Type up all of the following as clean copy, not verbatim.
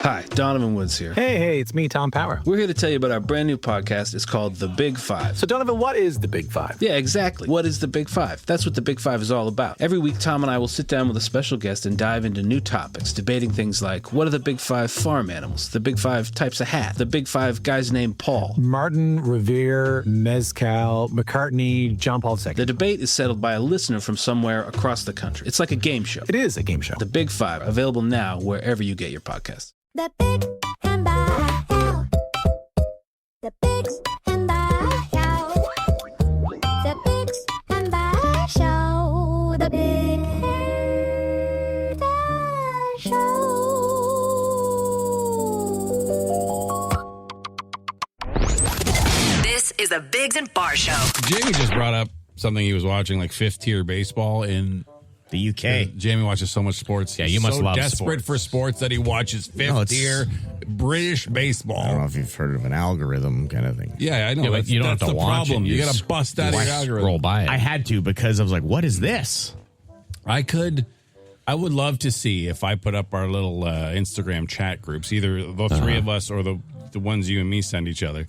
Hi, Donovan Woods here. Hey, it's me, Tom Power. We're here to tell you about our brand new podcast. It's called The Big Five. So, Donovan, what is The Big Five? Yeah, exactly. What is The Big Five? That's what The Big Five is all about. Every week, Tom and I will sit down with a special guest and dive into new topics, debating things like, what are the Big Five farm animals? The Big Five types of hat? The Big Five guys named Paul? Martin, Revere, Mezcal, McCartney, John Paul II. The debate is settled by a listener from somewhere across the country. It's like a game show. It is a game show. The Big Five, available now wherever you get your podcasts. The Big and the Show. The Big and the Show. The Big and the Show. The Big and the Show. This is the Biggs and Bar Show. Jamie just brought up something he was watching, like fifth tier baseball in the UK. Jamie watches so much sports. Yeah, you must so love desperate sports. for sports that he watches fifth tier British baseball. I don't know if you've heard of an algorithm kind of thing. Yeah, I know. Yeah, but you don't have to the watch problem. it. You got to bust out your algorithm. Roll by it. I had to because I was like, what is this? I would love to see if I put up our little Instagram chat groups, either the three of us or the ones you and me send each other,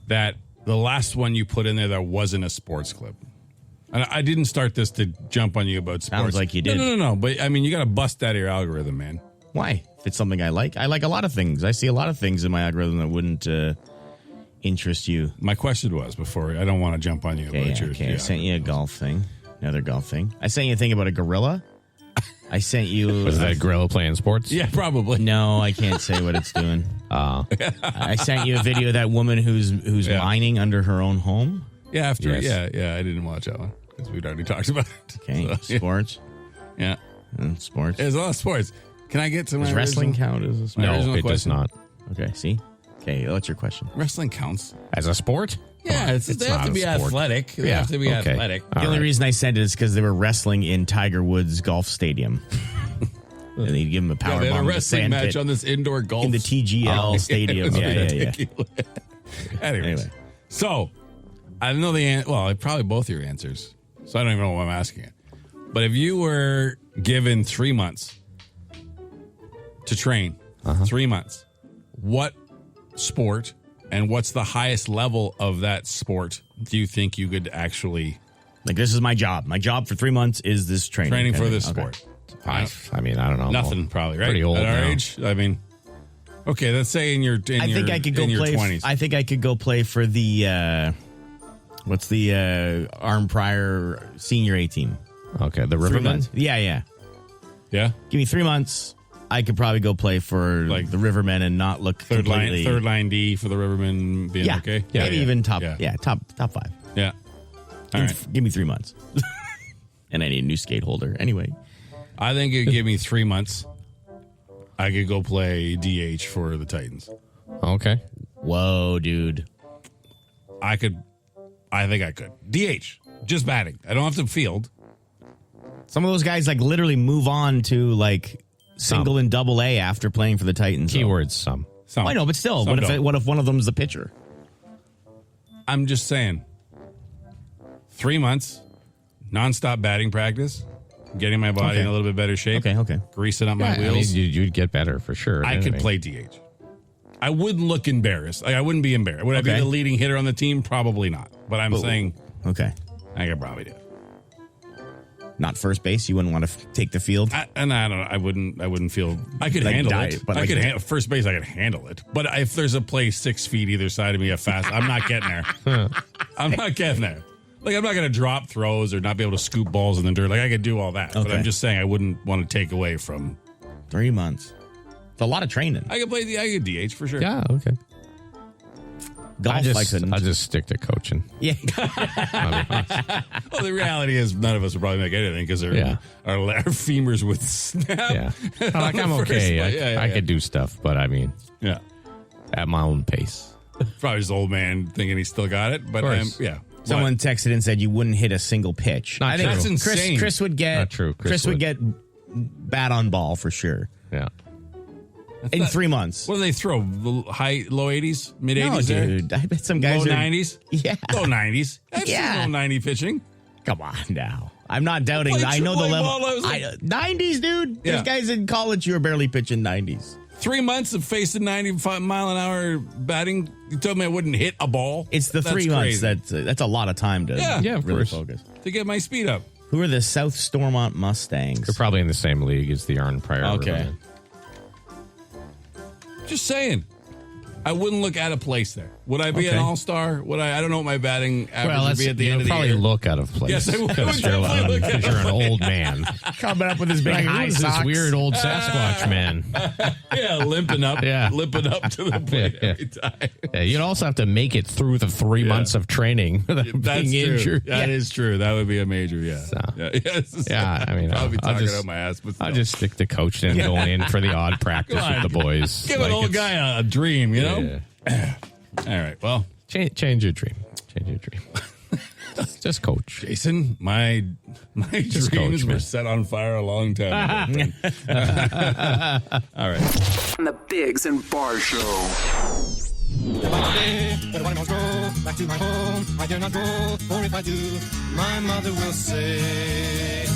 that the last one you put in there that wasn't a sports clip. And I didn't start this to jump on you about sports. Sounds like you did. No. But, I mean, you got to bust out of your algorithm, man. Why? If it's something I like a lot of things. I see a lot of things in my algorithm that wouldn't interest you. My question was before, I don't want to jump on you about your... I sent you a golf thing. Another golf thing. I sent you a thing about a gorilla. I sent you... Was that a gorilla playing sports? Yeah, probably. No, I can't say what it's doing. I sent you a video of that woman who's mining under her own home. Yeah, Yes. yeah, I didn't watch that one because we'd already talked about it. Okay, So, sports. Yeah. Sports. There's a lot of sports. Can I get to my Does wrestling original- count as a sport? My No, original it does question? not. Okay, see? Okay, what's your question? Wrestling counts. As a sport? Yeah, they have not to a be sport. athletic. They Yeah, have to be okay. athletic. The only reason I sent it is because they were wrestling in Tiger Woods Golf Stadium. And they'd give him a power They had bomb a in the wrestling sand match pit on this indoor golf in the TGL Stadium. Yeah. Anyways, Anyway. so I know probably both your answers. So I don't even know what I'm asking it. But if you were given 3 months to train, 3 months, what sport and what's the highest level of that sport do you think you could actually Like, this is my job. My job for 3 months is this training. for Okay. this sport? I mean, I don't know. Nothing, probably, right? Pretty old at our now. age. I mean, okay, let's say in your I think I could go your play. 20s. I think I could go play for the what's the Arm Prior Senior A team? Okay, the 3 Rivermen? months. Yeah. yeah, Give me 3 months. I could probably go play for Like the Rivermen and not look third completely. line D for the Rivermen being Yeah, okay. maybe even top. Yeah. Yeah, top 5. Yeah. All right. Give me 3 months, and I need a new skate holder. Anyway, I think it'd give me 3 months. I could go play DH for the Titans. Okay. whoa, dude. I think I could. DH, just batting. I don't have to field. Some of those guys like literally move on to like single and double A after playing for the Titans. though. Keywords, some. Some. I know, but still, Some what don't. if one of them's the pitcher? I'm just saying. 3 months, nonstop batting practice, getting my body Okay. in a little bit better shape. Okay. Greasing up my I mean, wheels. you'd get better for sure. I could play DH. I wouldn't look embarrassed. Like, I wouldn't be embarrassed. Would I be Okay. the leading hitter on the team? Probably not. But I'm saying Okay. I could probably do it. Not first base. You wouldn't want to take the field. I don't know. I wouldn't feel. I could Like handle die, it. but I like- could first base. I could handle it. But if there's a play 6 feet either side of me, at fast, I'm not getting there. I'm not getting there. Like, I'm not going to drop throws or not be able to scoop balls in the dirt. Like, I could do all that. But Okay. I'm just saying I wouldn't want to take away from. 3 months. It's a lot of training. I could play the. I could DH for sure. Yeah, okay. Golf, I couldn't. I'll just stick to coaching. Yeah. Well, the reality is none of us would probably make anything because our femurs would snap. Yeah. Like, I'm First okay. play. I could do stuff, but I mean, Yeah. at my own pace. Probably just old man thinking he still got it. But course. yeah. Someone texted and said you wouldn't hit a single pitch. Not I think true. That's insane. Chris would get. Not true. Chris would get bat on ball for sure Yeah. in 3 months. What do they throw? Low 80s, mid 80s? No, there? dude. I bet some guys Low are 90s? Yeah. Low 90s. I've Yeah. seen low 90 pitching. Come on now. I'm not doubting. Played I know the AAA level. ball, I was like- 90s, dude. Yeah. There's guys in college who are barely pitching 90s. 3 months of facing 95-mile-an-hour batting. You told me I wouldn't hit a ball. It's the That's 3 months. crazy. That's a lot of time to of really course. focus. To get my speed up. Who are the South Stormont Mustangs? They're probably in the same league as the Arn Pryor. Okay. Rivermen. Just saying. I wouldn't look out of place there. Would I be an all-star? Would I don't know what my batting average would be at the end of the probably year. look out of place. Yes, I would because definitely look out of you're an old man. Coming up with his big Like, high who's socks. this weird old Sasquatch man? Yeah, limping up. Yeah. Limping up to the plate Yeah. every time. Yeah, you'd also have to make it through the 3 months of training without That's being true. injured. That is true. That would be a major, Yeah, I mean, I'll be I'll talking just- out my ass. But I'll just stick to coaching and going in for the odd practice Come on. with the boys. give an old it's- guy a dream, you know? Yeah. All right. Well, Change your dream. Change your dream. Just coach. Jason, my dreams coach, were man. set on fire a long time ago. All right. On the Biggs and Bar Show. But I must go back to my home. I dare not go, for if I do, my mother will say,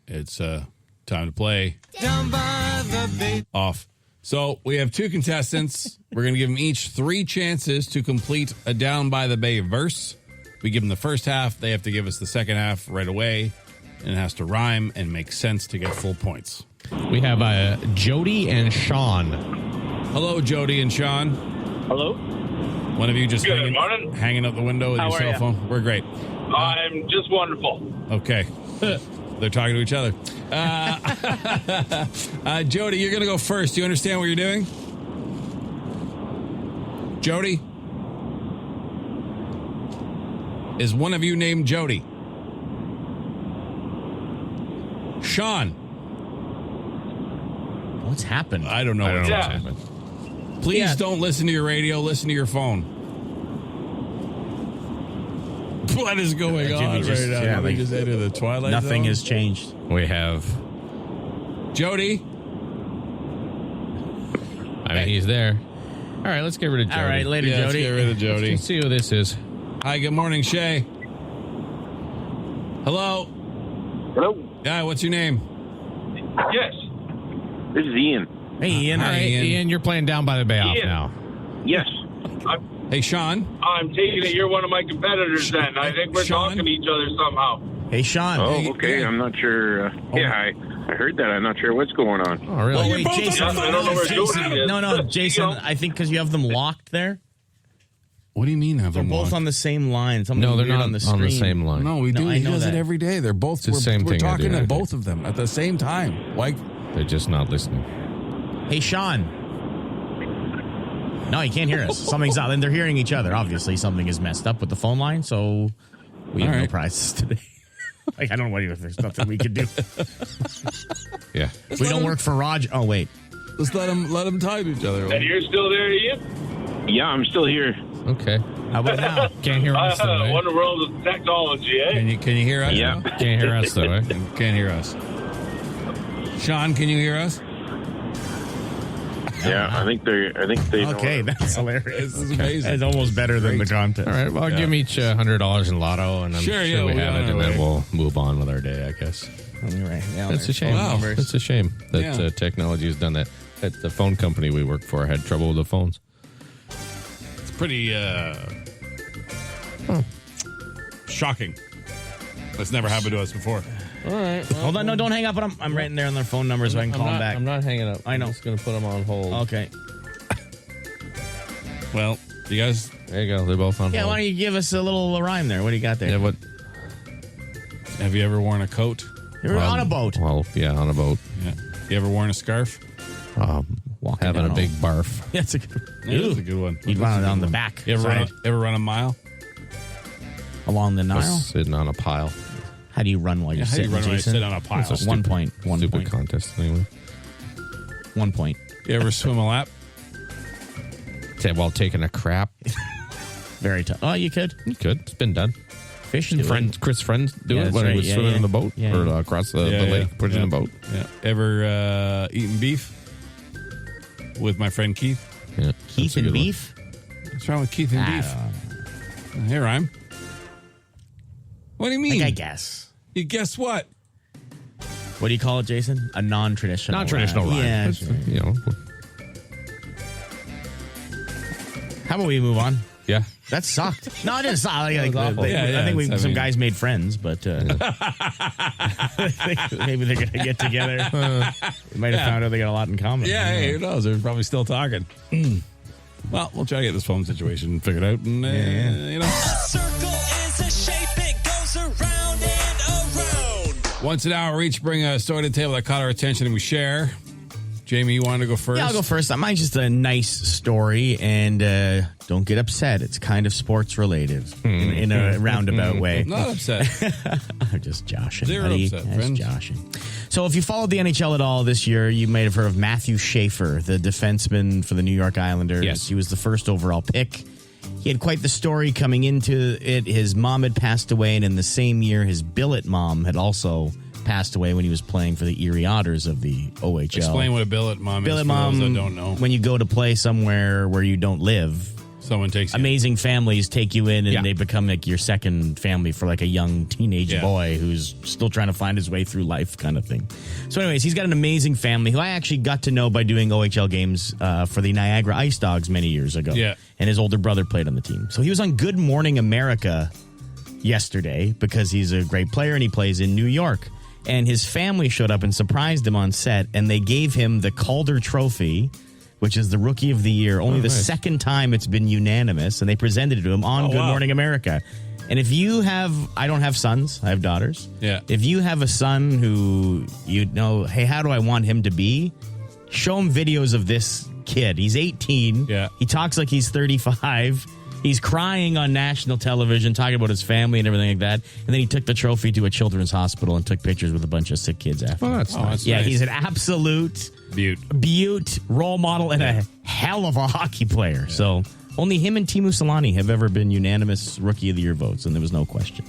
It's time to play down by the bay. off. So we have 2 contestants. We're going to give them each 3 chances to complete a Down by the Bay verse. We give them the first half. They have to give us the second half right away. And it has to rhyme and make sense to get full points. We have Jody and Sean. Hello, Jody and Sean. Hello. One of you just Good morning. hanging out the window with How your are cell ya? phone. We're great. I'm just wonderful. Okay. They're talking to each other. Jody, you're going to go first. Do you understand what you're doing? Jody? Is one of you named Jody? Sean? What's happened? I don't know I don't what's know Yeah. happened. Please don't listen to your radio. Listen to your phone. What is going Did we on just- right now? yeah, Did we like, just enter the twilight Nothing zone? has changed. We have, Jody? I mean, he's there. All right, let's get rid of Jody. All right, later, Yeah, let's Jody. get rid of Jody. Let's see who this is. Hi, good morning, Shay. Hello. Hello. Yeah, what's your name? Yes. This is Ian. Hey, Ian. All right, Ian, you're playing Down by the Bay off Ian. now. Yes. Hey, Sean. I'm taking it you're one of my competitors then. I think we're Sean? talking to each other somehow. Hey, Sean. Oh, okay. yeah. I'm not sure. Yeah, I heard that. I'm not sure what's going on. Oh, really? Oh, you're wait, both Jason. on the I don't know where Jody is. No, Jason. I think because you have them locked there. What do you mean have They're them both locked? on the same line. Something No, they're weird not on the screen. on the same line. No, we do. No, I He know does it that. every day. They're both. the same we're thing I talking do to every both of them at the same time. Like, They're just not listening. Hey, Sean. No, he can't hear us. Something's not. And they're hearing each other. Obviously, something is messed up with the phone line. So we have All no right. prizes today. Like, I don't know what if there's nothing we could do. Yeah. We don't work for Roger. Oh, wait. let's let them type each other. And you're still there, Ian? Yeah, I'm still here. Okay. How about now? Can't hear us, though, eh? Wonder world of technology, eh? Can you hear us? Yeah. now? Can't hear us, though, eh? Can't hear us. Sean, can you hear us? Yeah, I think they know. Okay, that's hilarious. This is amazing. It's almost better than the content. All right, well, I'll give them each $100 in lotto, and I'm Sure, sure, yeah, we we'll have be on it, and our then way. we'll move on with our day, I guess. Right. Yeah, That's a shame. Wow. It's a shame that Yeah. technology has done that. That the phone company we work for had trouble with the phones. It's pretty shocking. That's never happened to us before. All right. Hold on. No, don't hang up. I'm writing there on their phone number so I can call them back. I'm not hanging up. I know. I'm just going to put them on hold. Okay. Well, you guys, There you go. They're both on Yeah, hold. why don't you give us a little rhyme there? What do you got there? Yeah, what? have you ever worn a coat? You're on a boat. Well, yeah, on a boat. Yeah. You ever worn a scarf? Walking Having down a big barf. That's a good That's a good one. You'd That's run a it good on the one. back You side. ever run a mile? along the Nile. Sitting on a pile. How do you run while you're How do you sitting, run when you Jason? sit on a pile? It's a One stupid- point. One Stupid point. contest, anyway. 1 point. You ever swim a lap? While taking a crap. Very tough. Oh, you could. You could. It's been done. Fish do it. Chris Friends do Yeah, it that's when he right. was Yeah, swimming yeah. in the boat Yeah, or yeah. across the lake, pushing the boat. Yeah. Ever eaten beef with my friend Keith? Yeah, Keith that's a and good one. beef? What's wrong with Keith and I beef? don't know. Here I'm. What do you mean? I guess. You guess what? What do you call it, Jason? A non-traditional. Non-traditional rhyme. Yeah. That's, sure. you know, How about we move on? Yeah. That sucked. No, it didn't suck. I think some guys made friends, but maybe they're going to get together. We might have found out they got a lot in common. Yeah, hey, who knows? They're probably still talking. Well, we'll try to get this phone situation figured out. And, you know. A circle is a shape, it goes around and around. Once an hour, we each bring a story to the table that caught our attention and we share. Jamie, you wanted to go first? Yeah, I'll go first. Mine's just a nice story, and don't get upset. It's kind of sports related in a roundabout way. Not upset. I'm just joshing. Zero buddy. upset, Just friend. joshing. So if you followed the NHL at all this year, you might have heard of Matthew Schaefer, the defenseman for the New York Islanders. Yes. He was the first overall pick. He had quite the story coming into it. His mom had passed away, and in the same year, his billet mom had also passed away when he was playing for the Erie Otters of the OHL. Explain what a billet mom Billet is for mom, those that don't know. when you go to play somewhere where you don't live, Someone takes you. amazing families take you in and they become like your second family for like a young teenage boy who's still trying to find his way through life kind of thing. So anyways, he's got an amazing family who I actually got to know by doing OHL games for the Niagara Ice Dogs many years ago. Yeah. And his older brother played on the team. So he was on Good Morning America yesterday because he's a great player and he plays in New York. And his family showed up and surprised him on set, and they gave him the Calder Trophy, which is the Rookie of the Year, only the second time it's been unanimous, and they presented it to him on Good Morning America. And if you have, I don't have sons, I have daughters. Yeah. If you have a son who you know, hey, how do I want him to be? Show him videos of this kid. He's 18. Yeah. He talks like he's 35. He's crying on national television, talking about his family and everything like that. And then he took the trophy to a children's hospital and took pictures with a bunch of sick kids after. Oh, that's nice. Yeah, nice. he's an absolute beaut role model and a hell of a hockey player. Yeah. So only him and Teemu Selanne have ever been unanimous Rookie of the Year votes, and there was no question.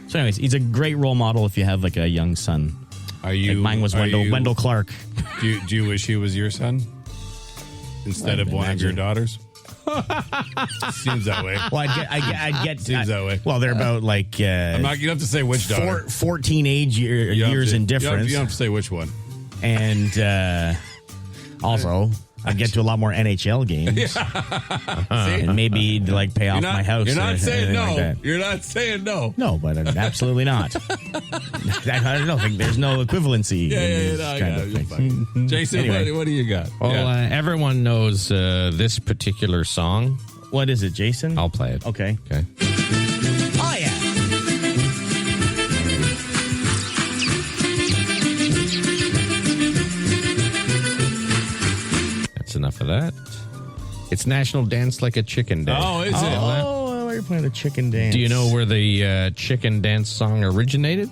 So anyways, he's a great role model if you have like a young son. Are you? Like mine was Wendell Clark. Do you wish he was your son instead of one of your daughters? Seems that way. Well, I'd get Seems that way. Well, they're about like I'm not. You don't have to say which daughter. 14 years in difference. You don't have to say which one. And also, I'd get to a lot more NHL games, and maybe like pay off my house. You're not saying no. Like that. You're not saying no. No, but absolutely not. I don't think there's no equivalency. Jason, Anyway. what do you got? Well, everyone knows this particular song. What is it, Jason? I'll play it. Okay. Okay. Oh, yeah. That's enough of that. It's National Dance Like a Chicken Day. Oh, is it? Oh, why are you playing the chicken dance? Do you know where the chicken dance song originated?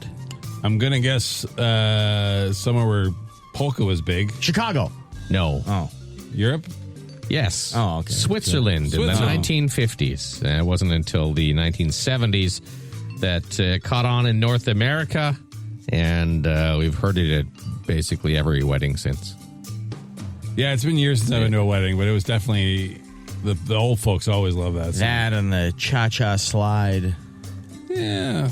I'm gonna guess somewhere where polka was big. Chicago. No. Oh. Europe. Yes. Oh, okay. Switzerland in the Switzerland. 1950s. It wasn't until the 1970s that caught on in North America, and we've heard it at basically every wedding since. Yeah, it's been years since I've been to a wedding, but it was definitely the old folks always love that song. That and the cha-cha slide. Yeah.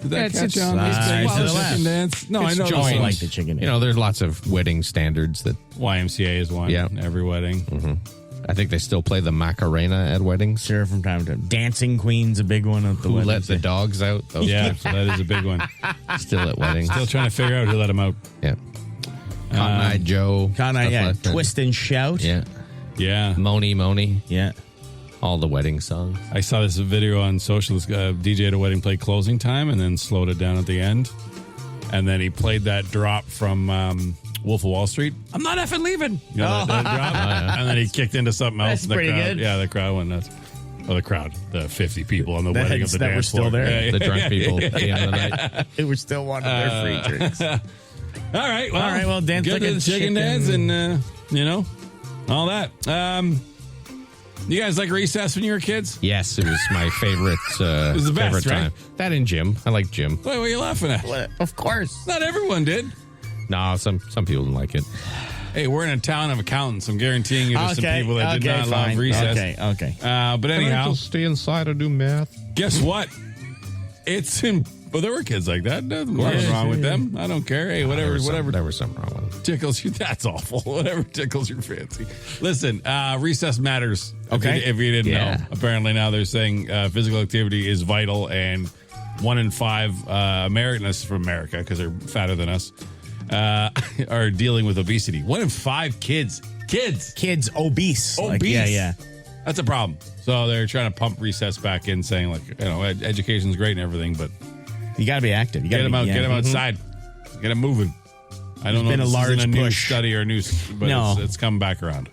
Did that catch on? Slides Well, to the the chicken left. dance? No, It's I know joined. the I like songs. the chicken dance. You know, there's lots of wedding standards that YMCA is one. Yeah. Every wedding. Mm-hmm. I think they still play the Macarena at weddings. Sure, from time to time. Dancing Queen's a big one at the Who wedding. let the dogs out? Those Yeah, types. so that is a big one. Still at weddings. Still trying to figure out who let them out. Yeah. Cotton Eye Joe. Kind of, stuff yeah. like that. Twist and shout. Yeah. Yeah. Moni. Yeah. All the wedding songs. I saw this video on social. This DJ at a wedding played Closing Time and then slowed it down at the end. And then he played that drop from Wolf of Wall Street. I'm not effing leaving. You know that drop? And then he kicked into something else. That's and the pretty crowd, good. Yeah, the crowd went nuts. Well, the crowd, the 50 people on the wedding of the that dance were still floor. there. Yeah, The drunk people at the end of the night. They were still wanting their free drinks. All right. Well, dance get like to a the chicken chicken. dance and, you know, all that. You guys like recess when you were kids? Yes, it was my favorite, was the best, favorite time. right? That and gym. I like gym. Wait, what are you laughing at? Of course. Not everyone did. No, some people didn't like it. Hey, we're in a town of accountants. I'm guaranteeing you there's some people that did not love recess. Okay. But anyhow, stay inside and do math. guess what? It's Well, there were kids like that. Nothing wrong with them. I don't care. Hey, whatever. There was something wrong with it. Tickles you. That's awful. Whatever tickles your fancy. Listen, recess matters. Okay. If you didn't know, apparently now they're saying physical activity is vital, and 1 in 5 Americans from America, because they're fatter than us, are dealing with obesity. 1 in 5 kids obese. Like, yeah. That's a problem. So they're trying to pump recess back in, saying education's great and everything, but you got to be active. You got to get them outside, get them moving. I don't know. Been if a this large isn't a new push. study or news, but it's come back around.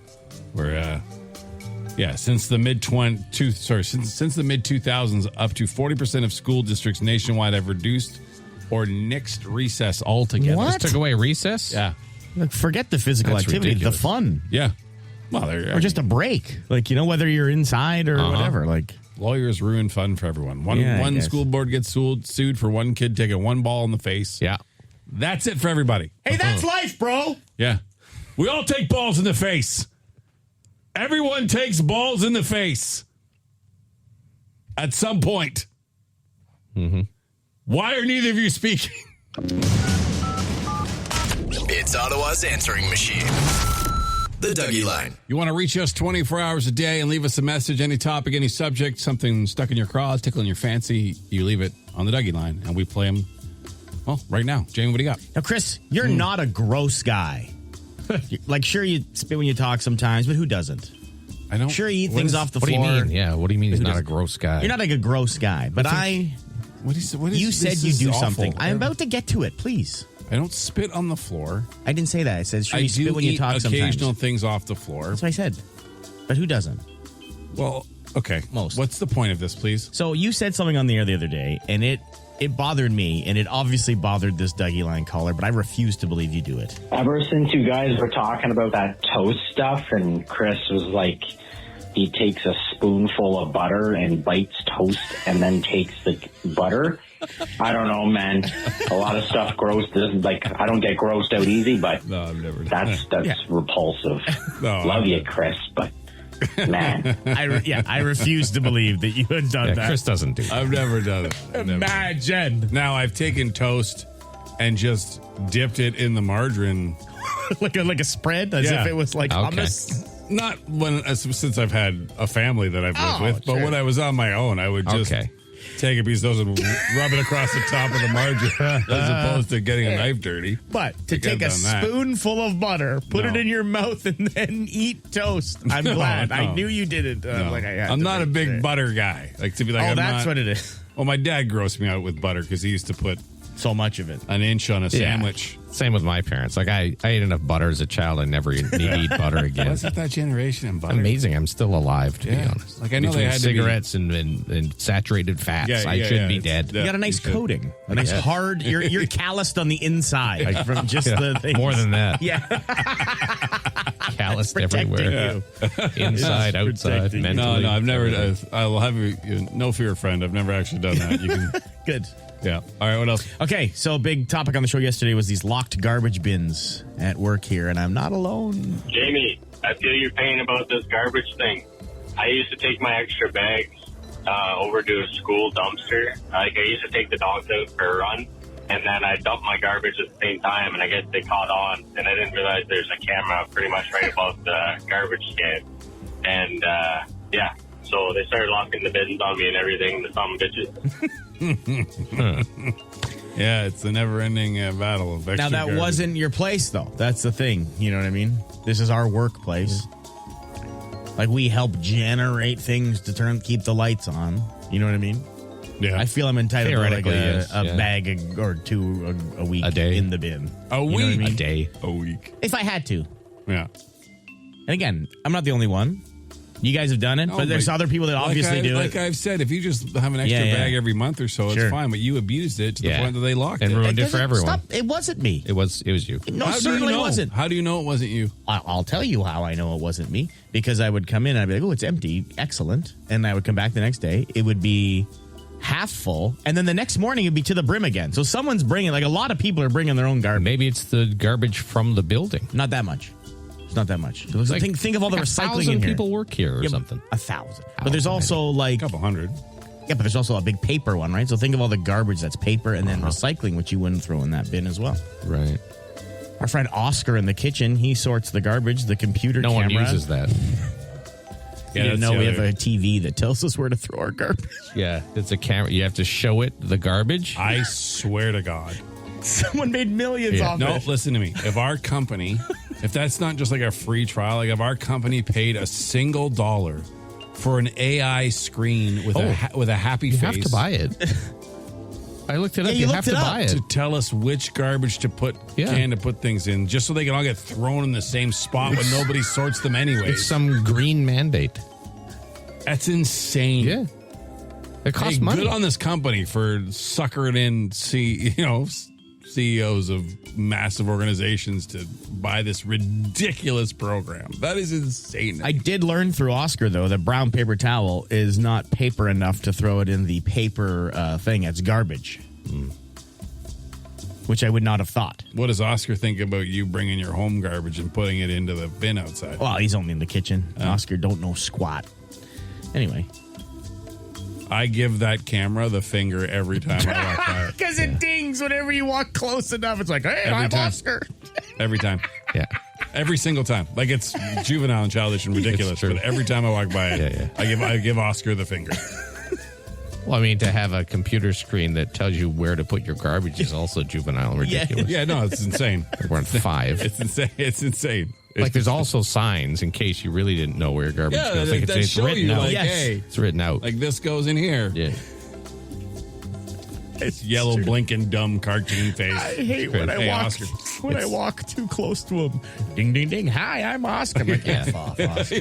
Where, since the mid 2000s, up to 40% of school districts nationwide have reduced or nixed recess altogether. What? Just took away recess? Yeah. Like, forget the physical That's activity, ridiculous. the fun. Yeah. Well, Or just a break. Like, whether you're inside or whatever. Like, lawyers ruin fun for everyone. One school board gets sued for one kid taking one ball in the face. Yeah. That's it for everybody. hey, that's life, bro. Yeah. We all take balls in the face. Everyone takes balls in the face at some point. Mm-hmm. Why are neither of you speaking? It's Ottawa's answering machine. The Dougie Line. You want to reach us 24 hours a day and leave us a message, any topic, any subject, something stuck in your craw, tickling your fancy, you leave it on the Dougie Line, and we play them, right now. Jamie, what do you got? Now, Chris, you're not a gross guy. Like, sure, you spit when you talk sometimes, but who doesn't? I don't. Sure, you eat things off the What floor. do you mean? Yeah, what do you mean he's Who not a doesn't? gross guy? You're not like a gross guy, but you said you do something. I'm about to get to it, please. I don't spit on the floor. I didn't say that. I said, sure, I you spit do when you eat talk occasional sometimes. things off the floor. That's what I said. But who doesn't? Well, okay. Most. What's the point of this, please? So you said something on the air the other day, and it bothered me, and it obviously bothered this Dougie Line caller, but I refuse to believe you do it. Ever since you guys were talking about that toast stuff, and Chris was like, he takes a spoonful of butter and bites toast and then takes the butter. I don't know, man. A lot of stuff gross. I don't get grossed out easy, but No, I've never done that's repulsive. No, Love you, Chris, but man. I refuse to believe that you had done that. Chris doesn't do that. I've never done it. Imagine. Now, I've taken toast and just dipped it in the margarine. like a spread, as if it was like hummus. Not since I've had a family that I've lived with, but sure. when I was on my own, I would just take a piece of those and rub it across the top of the margarine as opposed to getting a knife dirty. But to take a spoonful of butter, put it in your mouth, and then eat toast. I'm glad. I knew you did it. I'm not a big butter guy. To be like, that's what it is. Well, my dad grossed me out with butter because he used to put so much of it, an inch on a sandwich. Same with my parents. Like I ate enough butter as a child. I never need to eat butter again. Wasn't that generation in butter? Amazing. I'm still alive, to be honest. Like I know Between they had cigarettes and saturated fats. I should be dead. You got a nice coating, a nice hard. You're calloused on the inside from just the things. More than that. Yeah, calloused everywhere. Inside, outside, mentally. No, I've never. I will have you. No fear, friend. I've never actually done that. You can. Good. Yeah. All right, what else? Okay, so big topic on the show yesterday was these locked garbage bins at work here, and I'm not alone. Jamie, I feel your pain about this garbage thing. I used to take my extra bags over to a school dumpster. I used to take the dogs out for a run, and then I dumped my garbage at the same time, and I guess they caught on, and I didn't realize there's a camera pretty much right above the garbage can. And, so they started locking the bins on me and everything, the some bitches. Yeah, it's a never-ending battle of extra Now, that garbage. wasn't your place, though. That's the thing. You know what I mean? This is our workplace. Like, we help generate things to keep the lights on. You know what I mean? Yeah. I feel I'm entitled to like Theoretically, a bag or two a week A day. in the bin. A You know week? what I mean? A day. A week. If I had to. Yeah. And again, I'm not the only one. You guys have done it, but there's other people that obviously do it. Like I've said, if you just have an extra bag every month or so, it's fine. But you abused it to the point that they locked and it. ruined it for everyone. Stop. It wasn't me. It was you. No, How do certainly you know? wasn't. How do you know it wasn't you? I'll tell you how I know it wasn't me. Because I would come in and I'd be like, oh, it's empty. Excellent. And I would come back the next day. It would be half full. And then the next morning it'd be to the brim again. So someone's bringing, like a lot of people are bringing their own garbage. Maybe it's the garbage from the building. Not that much. It's not that much. So think of all the recycling in 1,000 here. people work here or something. 1,000. But there's also like A couple hundred. Yeah, but there's also a big paper one, right? So think of all the garbage that's paper and then recycling, which you wouldn't throw in that bin as well. Right. Our friend Oscar in the kitchen, he sorts the garbage, the computer No camera. one uses that. You didn't know we have a TV that tells us where to throw our garbage. Yeah, it's a camera. You have to show it the garbage. I swear to God. Someone made millions off No, it. listen to me. If our company, if that's not just like a free trial, like if our company paid a single dollar for an AI screen with a happy face. You have to buy it. I looked it up. You have to buy it. To tell us which garbage to put, can to put things in, just so they can all get thrown in the same spot when nobody sorts them anyway. It's some green mandate. That's insane. Yeah. It costs money. Good on this company for suckering in CEOs of massive organizations to buy this ridiculous program. That is insane. I did learn through Oscar, though, that brown paper towel is not paper enough to throw it in the paper thing. It's garbage, which I would not have thought. What does Oscar think about you bringing your home garbage and putting it into the bin outside? Well, he's only in the kitchen. Oscar don't know squat. Anyway. I give that camera the finger every time I walk by it. Because it dings whenever you walk close enough. It's like, hey, I'm Oscar. Every time. Yeah. Every single time. Like, it's juvenile and childish and ridiculous, but every time I walk by it, I give Oscar the finger. Well, I mean, to have a computer screen that tells you where to put your garbage is also juvenile and ridiculous. Yeah, no, it's insane. We're on 5. It's insane. It's insane. Like, there's also signs in case you really didn't know where your garbage goes. Like, it's show written you, out. like, hey, it's written out. Like, this goes in here. Yeah. It's yellow, blinking, dumb cartoon face. I hate when I walk too close to him. Ding, ding, ding. Hi, I'm Oscar. I'm like, F off, Oscar.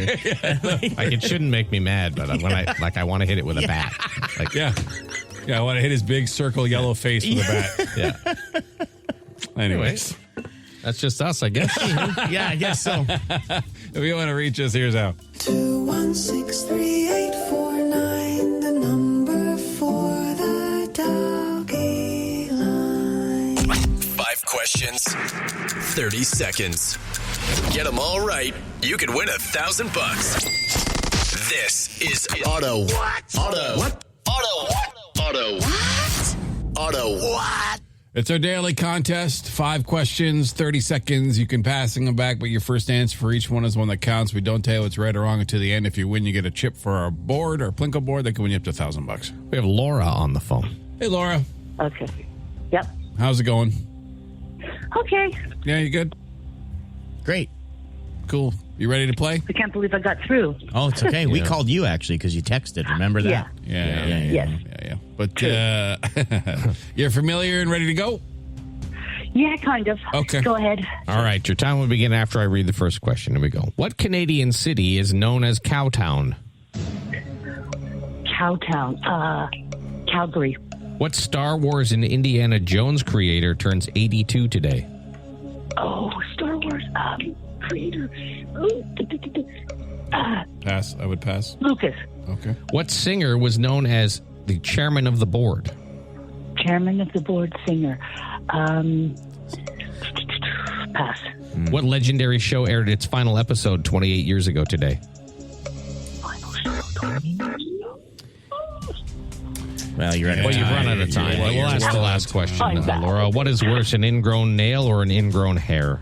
Like, it shouldn't make me mad, but when I want to hit it with a bat. Like, yeah, I want to hit his big circle yellow face with a bat. Yeah. Anyways. That's just us, I guess. Yeah, I guess so. If you want to reach us, here's how. 2163849, the number for the doggy line. 5 questions, 30 seconds. Get them all right, you could win $1,000. This is OttaWHAT. OttaWHAT. OttaWHAT. It's our daily contest. 5 questions, 30 seconds. You can pass them back, but your first answer for each one is one that counts. We don't tell you what's right or wrong until the end. If you win, you get a chip for our board, our Plinko board. That can win you up to $1,000. We have Laura on the phone. Hey, Laura. Okay. Yep. How's it going? Okay. Yeah, you good? Great. Cool. You ready to play? I can't believe I got through. Oh, it's okay. We called you, actually, because you texted. Remember that? Yeah. Yeah. But you're familiar and ready to go? Yeah, kind of. Okay. Go ahead. All right. Your time will begin after I read the first question. Here we go. What Canadian city is known as Cowtown? Cowtown. Calgary. What Star Wars and Indiana Jones creator turns 82 today? Oh, Star Wars. Creator. Pass. I would pass. Lucas. Okay. What singer was known as the chairman of the board? Chairman of the board singer. Pass. What legendary show aired its final episode 28 years ago today? Final show 20 years ago. Well, you're Well, you've run out of time. We'll ask the last question, Laura. What is worse, an ingrown nail or an ingrown hair?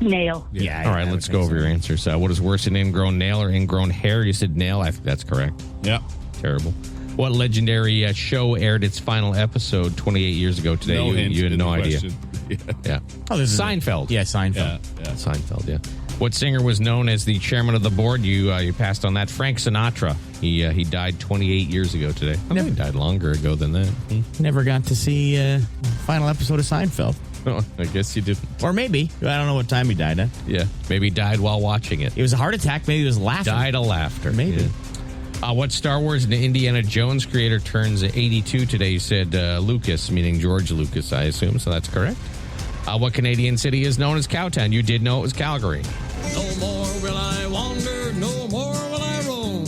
Nail. Yeah. All right, let's go over your answers. What is worse, an ingrown nail or ingrown hair? You said nail. I think that's correct. Yeah. Terrible. What legendary show aired its final episode 28 years ago today? No hint you had in no the idea. question. Yeah. Oh, this is Seinfeld. Yeah, Seinfeld. Yeah. Seinfeld, yeah. What singer was known as the chairman of the board? You passed on that. Frank Sinatra. He died 28 years ago today. I think he died longer ago than that. Never got to see final episode of Seinfeld. Oh, I guess you didn't. Or maybe. I don't know what time he died at. Yeah. Maybe he died while watching it. It was a heart attack. Maybe he was laughing. Died of laughter. Maybe. Yeah. What Star Wars and Indiana Jones creator turns 82 today? You said Lucas, meaning George Lucas, I assume. So that's correct. What Canadian city is known as Cowtown? You did know it was Calgary. No more will I wander, no more will I roam.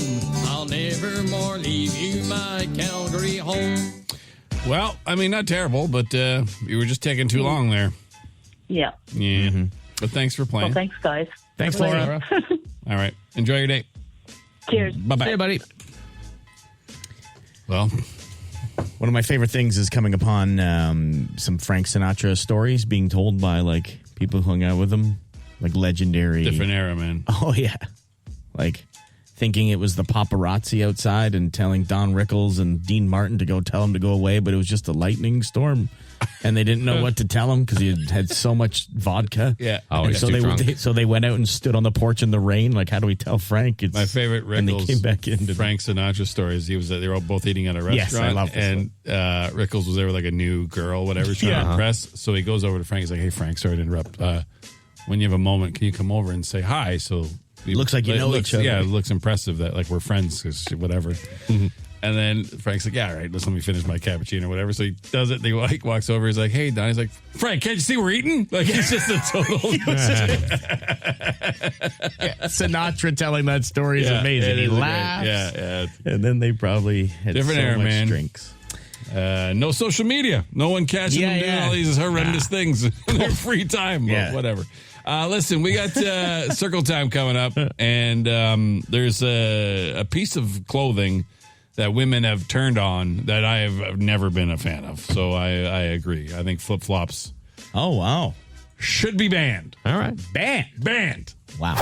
I'll never more leave you, my Calgary home. Well, I mean, not terrible, but you were just taking too long there. Yeah. Yeah. Mm-hmm. But thanks for playing. Well, thanks, guys. Thanks, Bye. Laura. All right. Enjoy your day. Cheers. Bye-bye. Hey, buddy. Well, one of my favorite things is coming upon some Frank Sinatra stories being told by like people who hung out with him, like legendary. Different era, man. Oh yeah, like thinking it was the paparazzi outside and telling Don Rickles and Dean Martin to go tell him to go away, but it was just a lightning storm, and they didn't know what to tell him because he had so much vodka. Yeah. Oh, and he's too drunk. so they went out and stood on the porch in the rain. Like, how do we tell Frank? It's My favorite and they came back Rickles, into Frank Sinatra stories. They were all both eating at a restaurant. Yes, I love this and Rickles was there with like a new girl, whatever, trying to impress. So he goes over to Frank. He's like, "Hey, Frank, sorry to interrupt. When you have a moment, can you come over and say hi?" So looks like you know each other. Yeah, it looks impressive that like we're friends because whatever. Mm-hmm. And then Frank's like, "Yeah, all right, let me finish my cappuccino or whatever." So he does it. He walks over. He's like, "Hey, Don." He's like, "Frank, can't you see we're eating?" Like it's just a total. Sinatra telling that story is amazing. He laughs. Yeah. And then they probably had Different so era, much man. drinks. No social media. No one catching them doing all these horrendous things in their free time. Yeah. Whatever. Listen, we got circle time coming up, and there's a piece of clothing that women have turned on that I have never been a fan of. So I agree. I think flip-flops Oh, wow. should be banned. All right. Banned. Wow.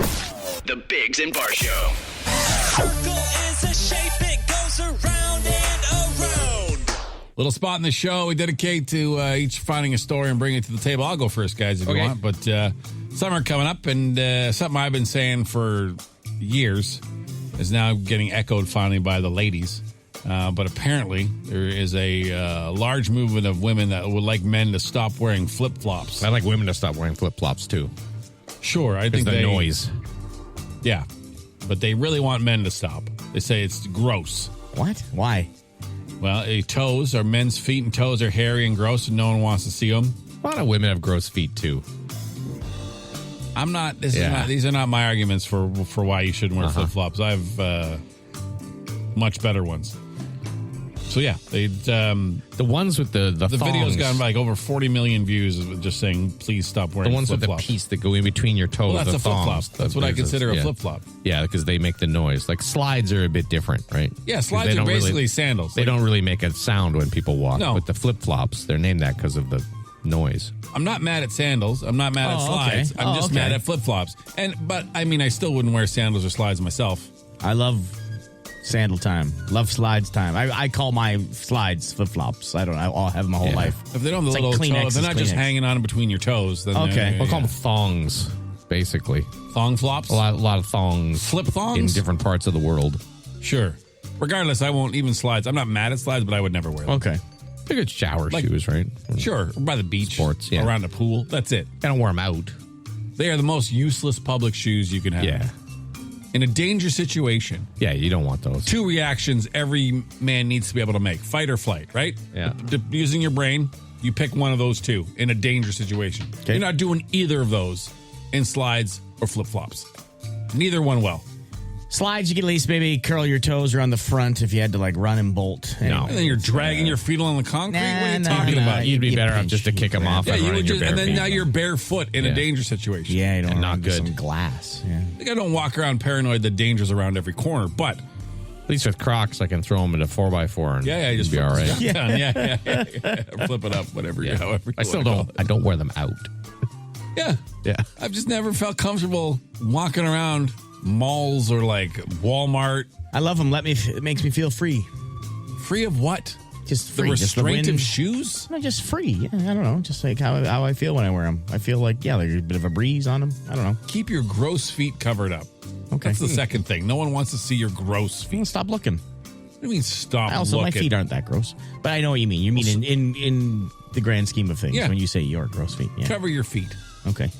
The Biggs and Bar Show. Circle is a shape, it goes around and around. Little spot in the show we dedicate to each finding a story and bringing it to the table. I'll go first, guys, if you want. But summer coming up, and something I've been saying for years is now getting echoed finally by the ladies. But apparently there is a large movement of women that would like men to stop wearing flip-flops. I like women to stop wearing flip-flops, too. Sure, I think the noise. Yeah, but they really want men to stop. They say it's gross. What? Why? Well, men's feet and toes are hairy and gross, and no one wants to see them. A lot of women have gross feet, too. I'm not. These are not my arguments for why you shouldn't wear flip-flops. I have much better ones. So yeah, the ones with the video's gotten like over 40 million views of just saying, please stop wearing the ones flip-flops. with the piece that go in between your toes. Well, that's the a flip-flop. thongs. That's what I consider a flip-flop. Yeah, because they make the noise. Like slides are a bit different, right? Yeah, slides are basically sandals. They don't really make a sound when people walk. No. But the flip-flops, they're named that because of the noise. I'm not mad at sandals. I'm not mad at slides. Okay. I'm just mad at flip-flops. But I mean, I still wouldn't wear sandals or slides myself. I love sandal time. Love slides time. I call my slides flip-flops. I don't know. I'll have them my whole life. If they don't have the It's little like toe, if they're not just hanging on between your toes, then Okay. We'll call them thongs, basically. thong flops. A lot of thongs. Flip thongs? In different parts of the world. Sure. Regardless, I won't even slides. I'm not mad at slides, but I would never wear them. Okay. They're good shower shoes, right? Sure. By the beach. Sports, around the pool. That's it. I don't wear them out. They are the most useless public shoes you can have. Yeah. In a danger situation. Yeah, you don't want those. Two reactions every man needs to be able to make. Fight or flight, right? Yeah. Using your brain, you pick one of those two in a danger situation. Okay. You're not doing either of those in slides or flip-flops. Neither one well. Slides, you can at least maybe curl your toes around the front if you had to like run and bolt. No. And then you're dragging your feet along the concrete? What are you talking about? You'd be You better off pinch just to kick them off. Yeah, and you run would in your just, and bare then feet. now you're barefoot in a danger situation. Yeah, you don't And want not to good. some glass. Yeah. I think I don't walk around paranoid that danger's around every corner, but At least with Crocs, I can throw them in a 4x4 and you just be all right. flip it down. Yeah. Flip it up, whatever. Yeah. However I you still wanna don't. call it. I don't wear them out. Yeah. Yeah. I've just never felt comfortable walking around malls or like Walmart. I love them. It makes me feel free. Free of what? Just The free. Just the restraint wind. of shoes? No, just free. Yeah, I don't know. Just like how I feel when I wear them. I feel like, there's a bit of a breeze on them. I don't know. Keep your gross feet covered up. Okay. That's the second thing. No one wants to see your gross feet. Stop looking. What do you mean stop Also, looking? my feet aren't that gross. But I know what you mean. You mean in the grand scheme of things Yeah. when you say your gross feet. Yeah. Cover your feet. Okay.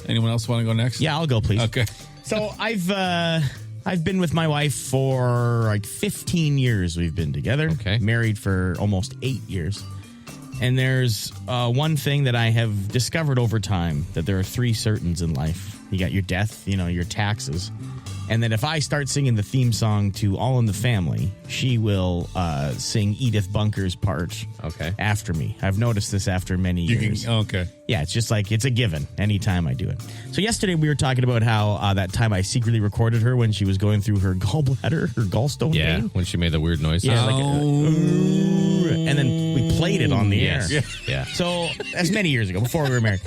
Anyone else want to go next? Yeah, I'll go, please. Okay. So I've been with my wife for like 15 years. We've been together. Okay. Married for almost 8 years. And there's one thing that I have discovered over time, that there are 3 certains in life. You got your death, your taxes. And then if I start singing the theme song to All in the Family, she will sing Edith Bunker's part after me. I've noticed this after many years. Okay. Yeah, it's just like, it's a given anytime I do it. So yesterday we were talking about how that time I secretly recorded her when she was going through her gallbladder, her gallstone vein. When she made the weird noise. Yeah, and then we played it on the air. Yeah. So that's many years ago, before we were married.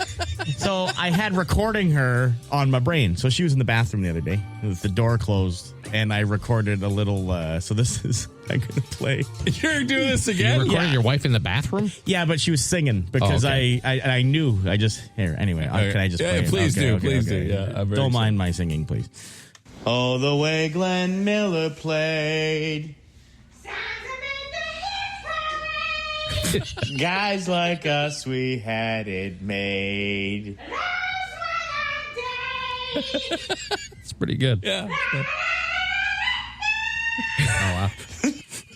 So I had recording her on my brain. So she was in the bathroom the other day with the door closed, and I recorded a little. So this is I'm going to play. You're doing this again? You recorded your wife in the bathroom? Yeah, but she was singing because I knew. I just anyway. Can I just play it? Please do. Please do. Yeah, don't mind my singing, please. Oh, the way Glenn Miller played. Guys like us, we had it made. It's pretty good. Yeah. Oh, wow.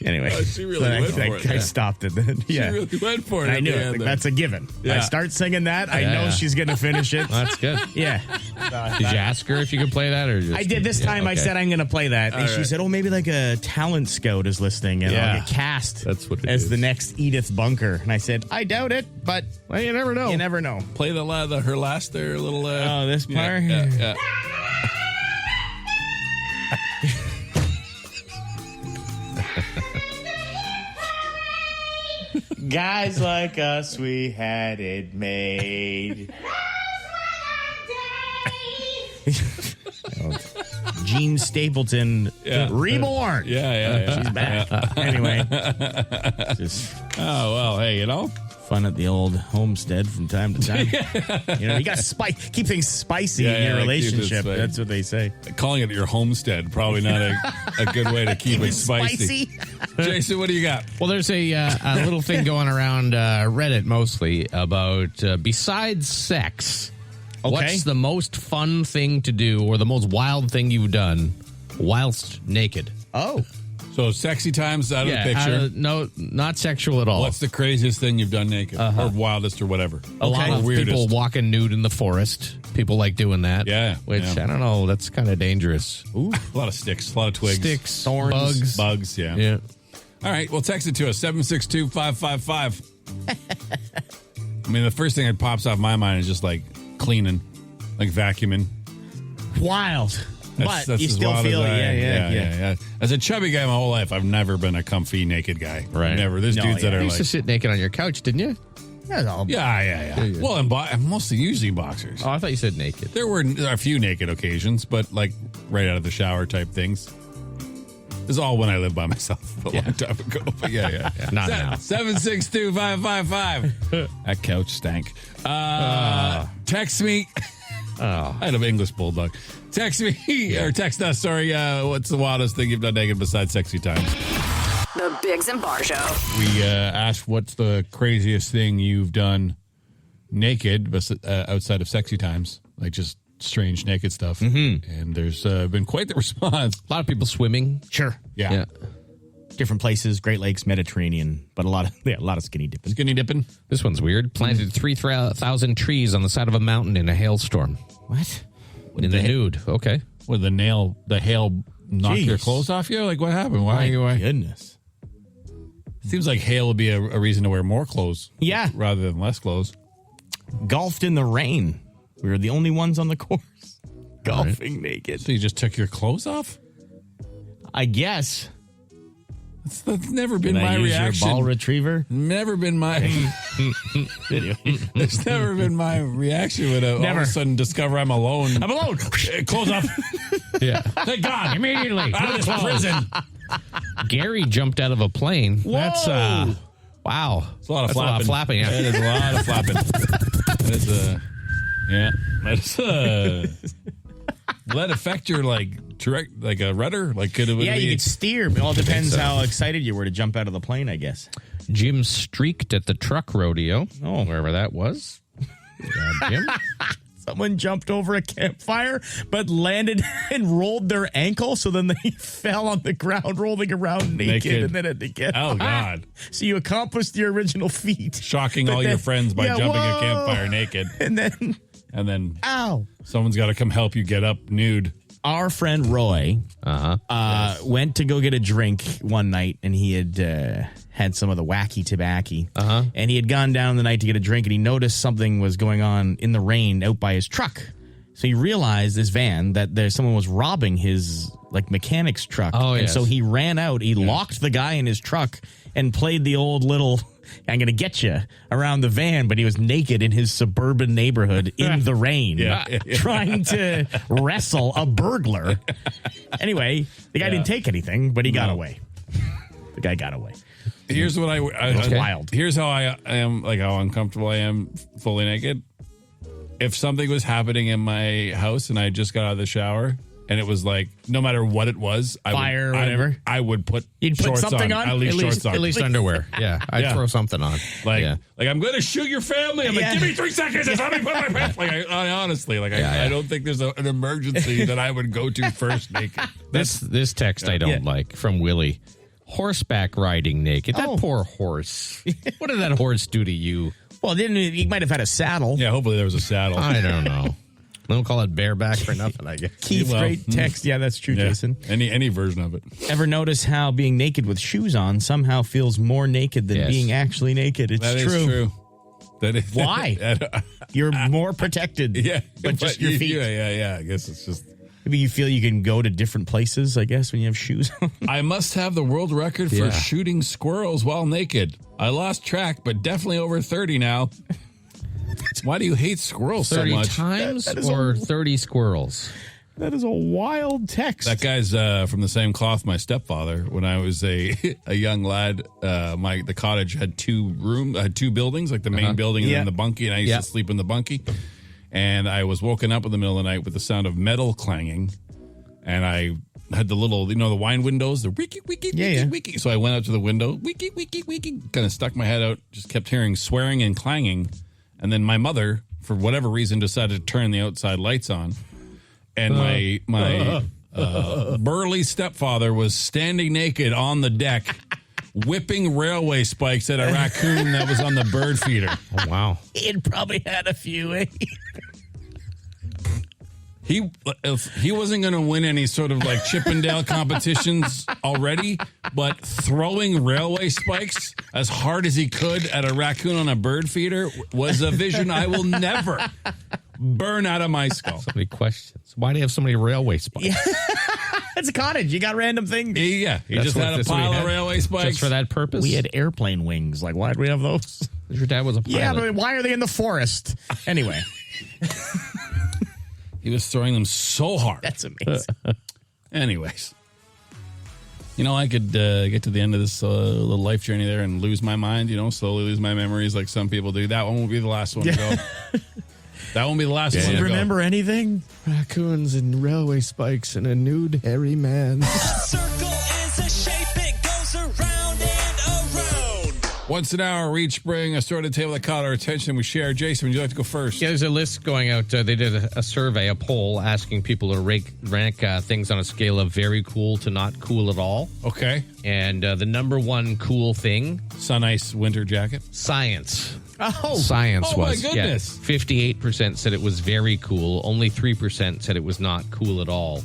Anyway, she really went for it. I stopped it then. She really went for it. And I knew it. That's a given. Yeah. I start singing that, I know she's going to finish it. That's good. Yeah. Did you ask her if you could play that? Or just, I did this time. I said I'm going to play that. And she said, oh, maybe like a talent scout is listening and I'll get cast as the next Edith Bunker. And I said, I doubt it, but well, you never know. You never know. Play her last there, little. Oh, this part? Yeah. Guys like us, we had it made. Gene Stapleton reborn. Yeah. She's back. Anyway. Hey, fun at the old homestead from time to time. You got to keep things spicy in your relationship. That's what they say. Calling it your homestead, probably not a good way to keep it spicy. Jason, what do you got? Well, there's a little thing going around Reddit mostly about besides sex, what's the most fun thing to do or the most wild thing you've done whilst naked? Oh. So sexy times out of the picture. No, not sexual at all. What's the craziest thing you've done naked? Or wildest or whatever? A lot of people walking nude in the forest. People like doing that. Yeah. Which, I don't know, that's kind of dangerous. Ooh. A lot of sticks, a lot of twigs. Sticks, thorns. Bugs, Yeah. All right, well, text it to us, 762-555. I mean, the first thing that pops off my mind is just like cleaning, like vacuuming. Wild. But That's you as still wild feel as yeah. As a chubby guy my whole life, I've never been a comfy naked guy. Right. Never. There's dudes that are you like... used to sit naked on your couch, didn't you? Yeah. Well, I'm mostly usually boxers. Oh, I thought you said naked. There were a few naked occasions, but like right out of the shower type things. This is all when I lived by myself a long time ago. But yeah. Not now. 762-555. That couch stank. Text me. I had an English bulldog. Text me or text us. Sorry, what's the wildest thing you've done naked besides sexy times? The Biggs and Bar Show. We asked what's the craziest thing you've done naked outside of sexy times, like just strange naked stuff. Mm-hmm. And there's been quite the response. A lot of people swimming. Sure. Yeah. Different places, Great Lakes, Mediterranean, but a lot of skinny dipping. Skinny dipping. This one's weird. Planted 3,000 trees on the side of a mountain in a hailstorm. What? In the nude. Okay. With the hail knocked your clothes off you? Like, what happened? Why? Goodness. Seems like hail would be a reason to wear more clothes. Yeah. Rather than less clothes. Golfed in the rain. We were the only ones on the course. Golfing naked. So you just took your clothes off? I guess. That's never been my reaction. Your ball retriever? Never been my... It's never been my reaction when I all of a sudden discover I'm alone. I'm alone. Clothes off. Yeah. Thank God. Immediately. Out of this prison. Gary jumped out of a plane. Whoa. That's wow. It's a lot of That's flapping. A lot of flapping. Yeah. It is a lot of flapping. That is That's will that affect your direct a rudder? Could it? Yeah, you could steer. It all depends how excited you were to jump out of the plane, I guess. Jim streaked at the truck rodeo. Oh, wherever that was. Jim. Someone jumped over a campfire, but landed and rolled their ankle, so then they fell on the ground, rolling around naked. And then had to get Oh, God. So you accomplished your original feat. Shocking all your friends by jumping a campfire naked. And then and then Ow! Someone's got to come help you get up nude. Our friend Roy went to go get a drink one night, and he had had some of the wacky tobacco. And he had gone down the night to get a drink, and he noticed something was going on in the rain out by his truck. So he realized, this van, that someone was robbing his mechanic's truck. Oh, and so he ran out. He locked the guy in his truck and played the old little "I'm going to get you" around the van, but he was naked in his suburban neighborhood in the rain, trying to wrestle a burglar. Anyway, the guy didn't take anything, but he got away. The guy got away. Here's what It's wild. Here's how I am, how uncomfortable I am fully naked. If something was happening in my house and I just got out of the shower, and it was no matter what it was, Fire or whatever, I would put You'd put shorts something on? At least shorts on. At least underwear. Yeah, I'd throw something on. I'm going to shoot your family. I'm give me 3 seconds and let me put my pants. I honestly, I don't think there's an emergency that I would go to first naked. This text I don't like from Willie. Horseback riding naked. That poor horse. What did that horse do to you? Well, he might have had a saddle. Yeah, hopefully there was a saddle. I don't know. Don't call it bareback for nothing, I guess. Keith, great text. Yeah, that's true, Jason. Any version of it. Ever notice how being naked with shoes on somehow feels more naked than being actually naked? It's That is true. That is Why? You're more protected. But just your feet. Yeah. I guess it's just. Maybe you feel you can go to different places, I guess, when you have shoes on. I must have the world record for shooting squirrels while naked. I lost track, but definitely over 30 now. Why do you hate squirrels so 30 much? times or 30 squirrels? That is a wild text. That guy's from the same cloth my stepfather. When I was a young lad, the cottage had 2 buildings, the main building and then the bunkie, and I used to sleep in the bunkie. And I was woken up in the middle of the night with the sound of metal clanging, and I had the little, the wine windows, the wiki, wiki, wiki, wiki. So I went out to the window, wiki, wiki, wiki, kind of stuck my head out, just kept hearing swearing and clanging. And then my mother, for whatever reason, decided to turn the outside lights on. And my burly stepfather was standing naked on the deck, whipping railway spikes at a raccoon that was on the bird feeder. Oh, wow. He'd probably had a few, eh? He wasn't going to win any sort of Chippendale competitions already, but throwing railway spikes as hard as he could at a raccoon on a bird feeder was a vision I will never burn out of my skull. So many questions. Why do you have so many railway spikes? It's a cottage. You got random things. Yeah. He just had a pile of railway spikes. Just for that purpose? We had airplane wings. Why did we have those? Your dad was a pilot. Yeah, but why are they in the forest? Anyway. He was throwing them so hard. That's amazing. Anyways. I could get to the end of this little life journey there and lose my mind, slowly lose my memories like some people do. That one will be the last one to go. That won't be the last one to go. Remember anything? Raccoons and railway spikes and a nude hairy man. Circle is a shape, it goes around and around. Once an hour, we each bring a sorted table that caught our attention. We share. Jason, would you like to go first? Yeah, there's a list going out. They did a survey, a poll, asking people to rank things on a scale of very cool to not cool at all. Okay. And the number one cool thing... Sun ice winter jacket. Science. Oh. Science was. Oh, my goodness. Yeah, 58% said it was very cool. Only 3% said it was not cool at all.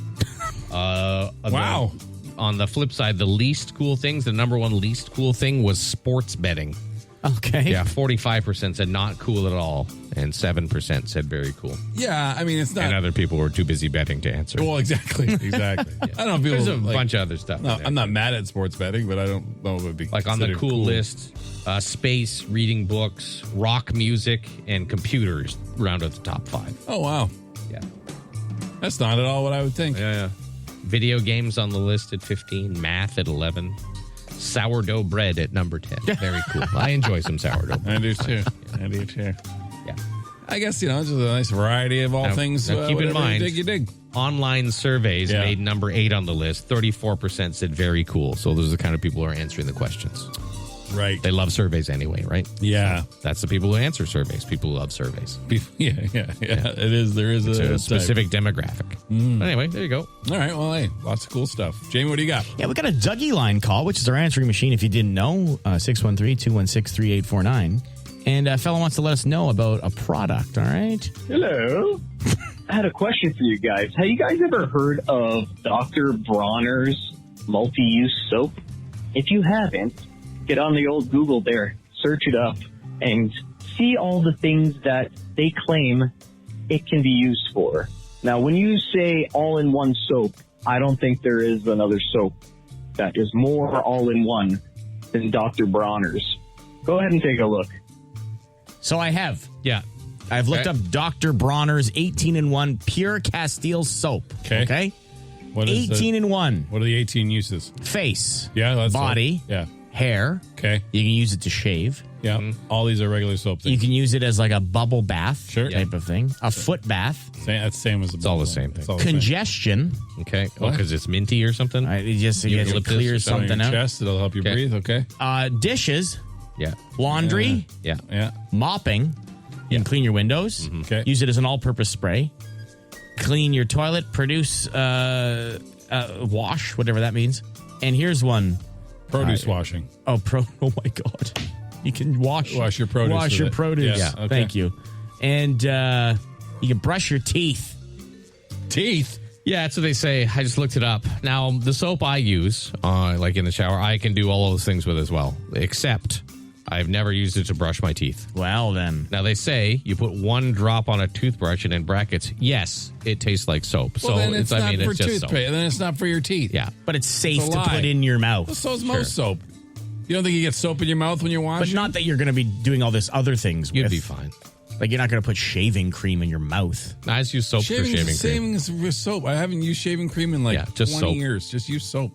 Wow. On the flip side, the least cool things, the number one least cool thing was sports betting. Okay. Yeah, 45% said not cool at all, and 7% said very cool. Yeah, I mean, it's not... And other people were too busy betting to answer. Well, exactly. I don't know if people... There's a bunch of other stuff. No, I'm not mad at sports betting, but I don't know if it would be on the cool list, space, reading books, rock music, and computers round out the top 5. Oh, wow. Yeah. That's not at all what I would think. Yeah. Video games on the list at 15, math at 11, sourdough bread at number 10. Very cool. I enjoy some sourdough bread. I do too. I do too. Yeah. I guess, it's just a nice variety of all things. Now keep in mind, you dig. Online surveys made number 8 on the list. 34% said very cool. So those are the kind of people who are answering the questions. Right. They love surveys anyway, right? Yeah. So that's the people who answer surveys. People who love surveys. Yeah. It is. There is a specific demographic. But anyway, there you go. All right. Well, hey, lots of cool stuff. Jamie, what do you got? Yeah, we got a Dougie line call, which is our answering machine, if you didn't know, 613-216-3849. And a fellow wants to let us know about a product, all right? Hello. I had a question for you guys. Have you guys ever heard of Dr. Bronner's multi-use soap? If you haven't, get on the old Google there, search it up, and see all the things that they claim it can be used for. Now, when you say all-in-one soap, I don't think there is another soap that is more all-in-one than Dr. Bronner's. Go ahead and take a look. So I have. Yeah. I've looked up Dr. Bronner's 18-in-1 Pure Castile soap. Okay? What is 18-in-1. What are the 18 uses? Face. Yeah, that's body. Yeah. Hair. Okay. You can use it to shave. Yeah. All these are regular soap things. You can use it as like a bubble bath type of thing. A foot bath. That's the same as It's all the same thing. Congestion. Okay. Oh, because it's minty or something? It clears something out. Chest, it'll help you breathe. Okay. Dishes. Yeah. Laundry. Yeah. Mopping. You can clean your windows. Okay. Use it as an all-purpose spray. Clean your toilet. Produce wash, whatever that means. And here's one. Produce washing. Oh my God. You can wash your produce. Wash your produce. Yeah. Okay. Thank you. And you can brush your teeth. Teeth? Yeah, that's what they say. I just looked it up. Now, the soap I use, like in the shower, I can do all of those things with as well, except I've never used it to brush my teeth. Well, then. Now, they say you put one drop on a toothbrush and in brackets, yes, it tastes like soap. Well, so then it's not for it's just soap. toothpaste. Then it's not for your teeth. Yeah. But it's safe It's a to lie. put in your mouth. Well, so is most soap. You don't think you get soap in your mouth when you're washing? But not that you're going to be doing all this other things You'd with. be fine. Like, you're not going to put shaving cream in your mouth. I just use soap for shaving cream. Shaving is with soap. I haven't used shaving cream in like just 20 soap. years. Just use soap.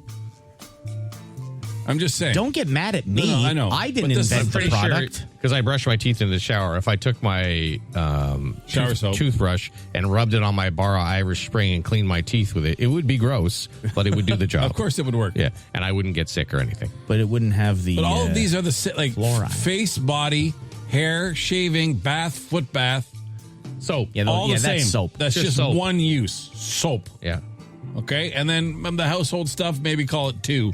I'm just saying. Don't get mad at me. No, I know. I didn't But this is invent the pretty product. Because I brush my teeth in the shower. If I took my Shower soap. toothbrush and rubbed it on my bar of Irish Spring and cleaned my teeth with it, it would be gross, but it would do the job. Of course it would work. Yeah, and I wouldn't get sick or anything. But it wouldn't have the. But all of these are the like fluoride. face, body, hair, shaving, bath, foot bath, soap. Yeah, all the same. that's soap. That's just soap. one use. Soap. Yeah. Okay, and then the household stuff, maybe call it 2.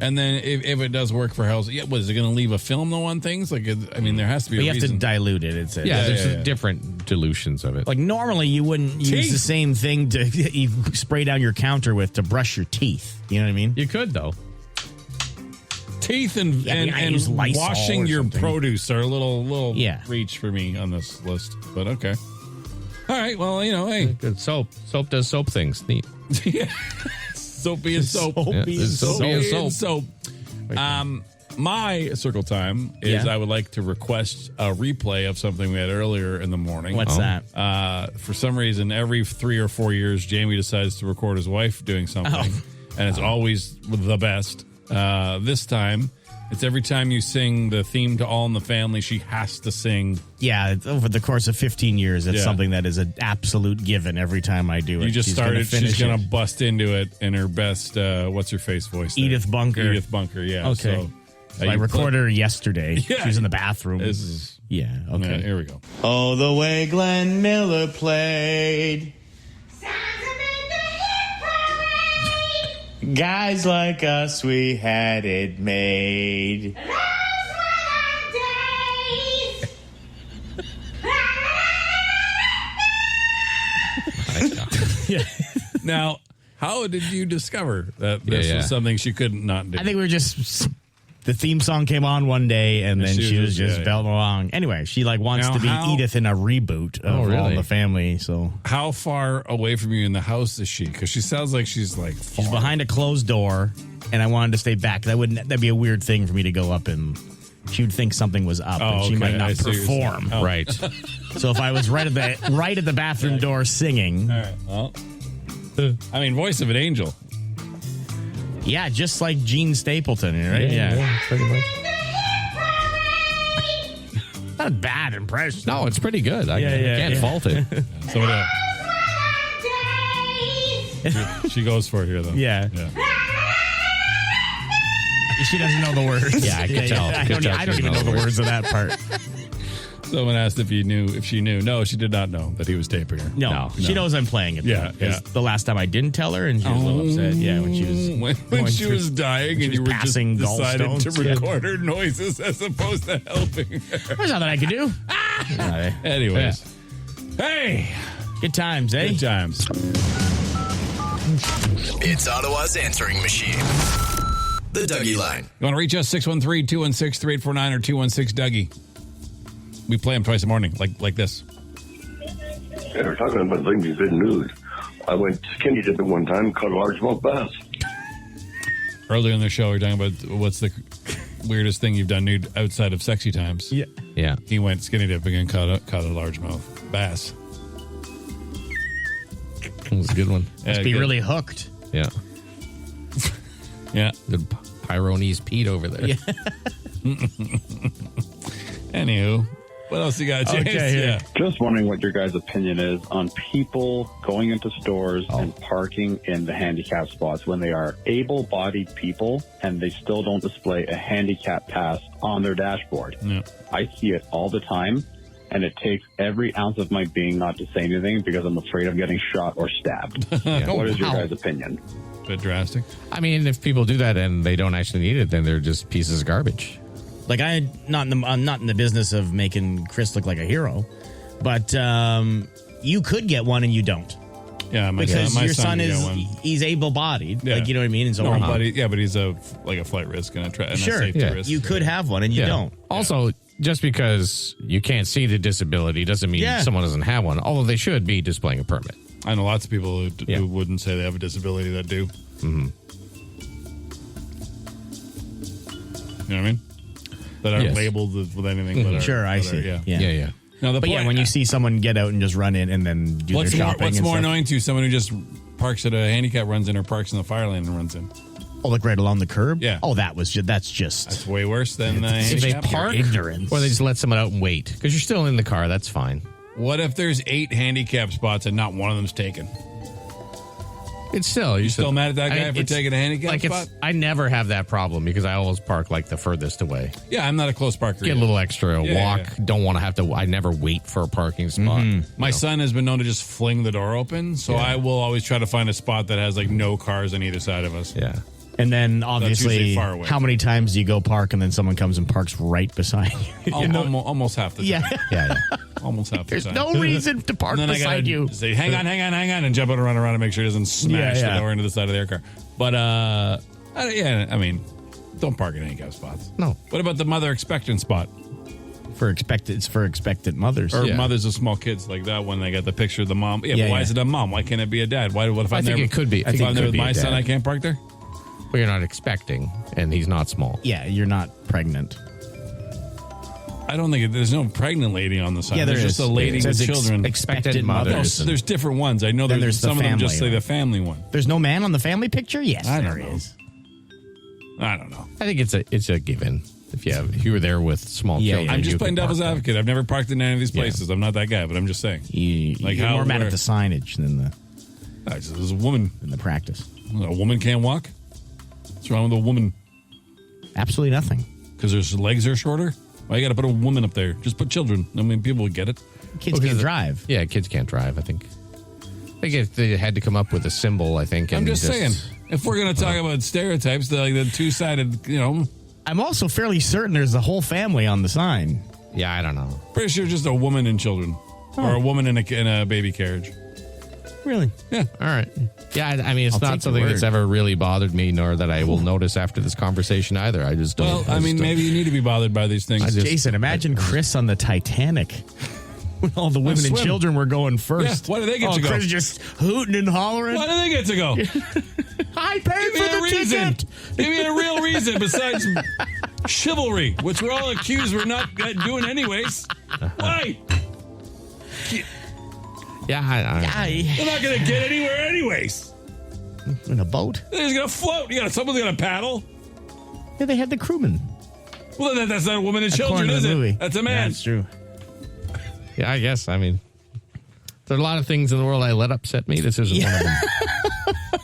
And then if it does work for house, what is it going to leave a film though on things? Like, I mean, there has to be. But a you have reason. to dilute it. It's There's different dilutions of it. like normally you wouldn't use Teeth. the same thing to you spray down your counter with to brush your teeth. You know what I mean? You could though. Teeth and I use Lysol washing or your something. produce are a little Yeah. reach for me on this list. But okay. All right. Well, hey, Good soap. Soap does soap things. Neat. soap being soap. Yeah, it's soap being being soap. soap. My circle time is I would like to request a replay of something we had earlier in the morning. What's that? For some reason, every 3 or 4 years, Jamie decides to record his wife doing something, and it's always the best. This time, it's every time you sing the theme to All in the Family, she has to sing. Yeah, over the course of 15 years, it's Yeah. something that is an absolute given every time I do it. You just She's started. finish She's going it. to bust into it in her best, what's her face voice? there? Edith Bunker. Edith Bunker, yeah. Okay. So, I recorded her yesterday. Yeah. She was in the bathroom. This is. Yeah, okay. Yeah, here we go. Oh, the way Glenn Miller played. Guys like us, we had it made. Now, how did you discover that this was something she could not do? I think we were just the theme song came on one day, and then she was just belting along. Anyway, she wants Now, to be how- Edith in a reboot of All in the Family. So How far away from you in the house is she? Because she sounds like she's far. she's behind a closed door, and I wanted to stay back. That'd be a weird thing for me to go up and. She would think something was up, and she might not I see what you're saying. perform. Oh. Right. So if I was right at the bathroom door singing, All right. Well, I mean, voice of an angel. yeah, just like Gene Stapleton, right? Yeah. pretty much. Not a bad impression. No, it's pretty good. I Yeah, can't yeah. fault it. She goes for it here, though. Yeah. She doesn't know the words. Yeah, I can tell. I don't even know the words of that part. Someone asked if she knew. No, she did not know that he was taping her. No. She knows I'm playing it. Yeah, though, 'cause the last time I didn't tell her, and she was a little upset. Yeah, when she was when she was dying, and you were just passing decided to gallstones. record her noises as opposed to helping her. There's nothing I could do. Anyways, hey, good times, eh? Good times. It's Ottawa's answering machine. The Dougie Line. You want to reach us? 613-216-3849 or 216-DOUGIE. We play them twice a morning, like this. Yeah, we're talking about things you didn't lose. I went skinny dipping one time, caught a largemouth bass. Earlier in the show, we were talking about what's the weirdest thing you've done nude outside of sexy times. Yeah. He went skinny dipping and caught a largemouth bass. That was a good one. Must be really hooked. Yeah. Yeah. Good Pyronese Pete over there. Yeah. Anywho, what else you got, James? Okay, yeah. Just wondering what your guys' opinion is on people going into stores and parking in the handicap spots when they are able-bodied people and they still don't display a handicap pass on their dashboard. Yeah. I see it all the time, and it takes every ounce of my being not to say anything because I'm afraid of getting shot or stabbed. What is your guys' opinion? Bit drastic. I mean, if people do that and they don't actually need it, then they're just pieces of garbage. Like I'm not in the business of making Chris look like a hero, but you could get one and you don't. Yeah, because my your son could is get one. he's able-bodied, Yeah. like you know what I mean. And so No, but he's a flight risk and a sure, safety risk. you could have one and you don't. Also, just because you can't see the disability doesn't mean someone doesn't have one, although they should be displaying a permit. I know lots of people who wouldn't say they have a disability that do. Mm-hmm. You know what I mean? That aren't labeled with anything. But Sure, I are, see. Yeah. Now, But when you see someone get out and just run in and then do what's their more, shopping, what's and more stuff. annoying to you? Someone who just parks at a handicap runs in, or parks in the fire lane and runs in. Oh, like right along the curb? Yeah. Oh, that's way worse than If they handicap. park, ignorance. or they just let someone out and wait because you're still in the car. That's fine. What if there's 8 handicap spots and not one of them's taken? It's still You still mad at that guy for taking a handicap spot? I never have that problem because I always park like the furthest away. Yeah, I'm not a close parker. Get a either. little extra Yeah, walk. yeah. Don't want to have to. I never wait for a parking spot. My son has been known to just fling the door open, so I will always try to find a spot that has like no cars on either side of us. Yeah. And then usually obviously, far away. how many times do you go park and then someone comes and parks right beside you? Almost half the time. Yeah. Almost half the There's time. no reason to park And then I beside gotta you. say, hang on, and jump out and run around and make sure it doesn't smash Yeah. the door into the side of their car. But, I mean, don't park at handicap spots. No. What about the mother expectant spot? It's for expectant mothers. Or mothers of small kids, like that one. They got the picture of the mom. Yeah, Yeah, but why yeah. is it a mom? Why can't it be a dad? What if I I'm think there? it could be. I If think I'm it there could with be a my son, dad. I can't park there? But you're not expecting, and he's not small. Yeah, you're not pregnant. I don't think there's no pregnant lady on the side. Yeah, there's there just is. a lady It with says children. expected mothers. No, there's different ones. I know Then there's there's the some of them just family say one. the family one. There's no man on the family picture? Yes, I there don't know. is. I don't know. I think it's a given. If you were there with small children, I'm you just could playing park devil's there. advocate. I've never parked in any of these places. I'm not that guy, but I'm just saying. You're more mad at the signage than There's a woman in the practice. A woman can't walk? What's wrong with a woman? Absolutely nothing. Because her legs are shorter? Why you got to put a woman up there? Just put children. I mean, people would get it. Kids can't drive. Yeah, kids can't drive, I think. They had to come up with a symbol, I think. I'm and just saying, if we're going to talk about stereotypes, the two-sided, I'm also fairly certain there's a whole family on the sign. Yeah, I don't know. Pretty sure just a woman and children. Or a woman in a baby carriage. Really? Yeah. All right. Yeah, I mean, it's I'll not take something your that's word. ever really bothered me, nor that I will notice after this conversation either. I just don't. Well, I mean, maybe you need to be bothered by these things. Jason, imagine Chris on the Titanic. When all the women and swim. children were going first. Yeah, why do they get to go? Chris just hooting and hollering. Why do they get to go? I paid for the reason. ticket. Give me a real reason besides chivalry, which we're all accused we're not doing anyways. Why? Yeah, They're not going to get anywhere anyways. In a boat? They're just going to float. Someone's going to paddle. Yeah, they had the crewman. Well, that's not a woman and According children, to is the movie. it? That's a Yeah, man. that's true. Yeah, I guess. I mean, there are a lot of things in the world I let upset me. This isn't one of them.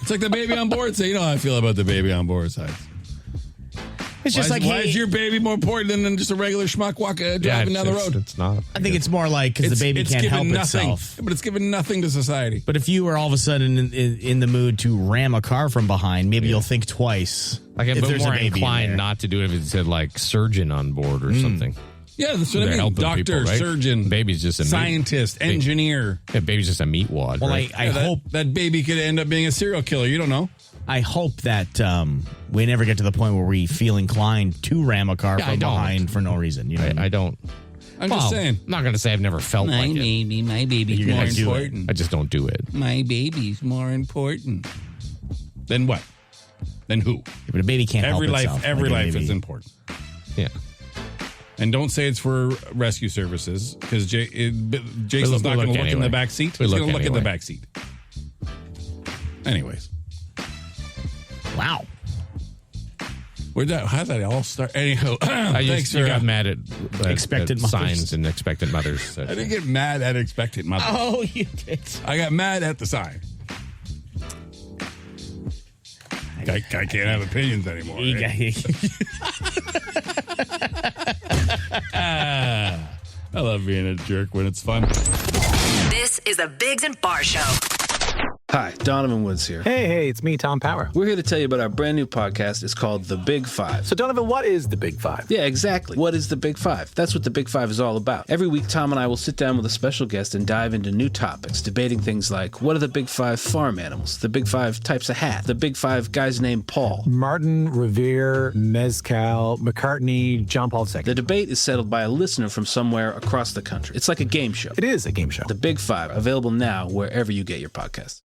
It's like the baby on board. So you know how I feel about the baby on board side. It's just why is your baby more important than just a regular schmuck driving down the road? It's not. I think it's more like because the baby can't help itself. But it's given nothing to society. But if you were all of a sudden in the mood to ram a car from behind, maybe you'll think twice. Like I'd if be there's a more baby inclined not to do it if it said like surgeon on board or something. Yeah, that's what I They're mean. helping Doctor, people, right? surgeon, baby's just a scientist, engineer. Yeah, baby's just a meat wad. Well, right? I hope that baby could end up being a serial killer. You don't know. I hope that we never get to the point where we feel inclined to ram a car from behind for no reason. You know, I don't. I'm just saying. I'm not going to say I've never felt My like baby, my baby's You're more gonna do it. important. I just don't do it. My baby's more important. Then what? Then who? But a baby can't every help life. itself. Every Like a life baby. is important. Yeah. And don't say it's for rescue services because Jason's not going to look in the back seat. He's going to look in the back seat. Anyways. Wow. How'd that all start? Anyhow, You got mad at expectant mothers. signs and expectant mothers. I didn't get mad at expectant mothers. Oh, you did. I got mad at the sign. I can't have opinions anymore. I love being a jerk when it's fun. This is the Biggs and Bar Show. Hi, Donovan Woods here. Hey, it's me, Tom Power. We're here to tell you about our brand new podcast. It's called The Big Five. So, Donovan, what is the Big Five? Yeah, exactly. What is the Big Five? That's what the Big Five is all about. Every week, Tom and I will sit down with a special guest and dive into new topics, debating things like what are the Big Five farm animals, the Big Five types of hat, the Big Five guys named Paul, Martin, Revere, Mezcal, McCartney, John Paul II. The debate is settled by a listener from somewhere across the country. It's like a game show. It is a game show. The Big Five, available now wherever you get your podcasts.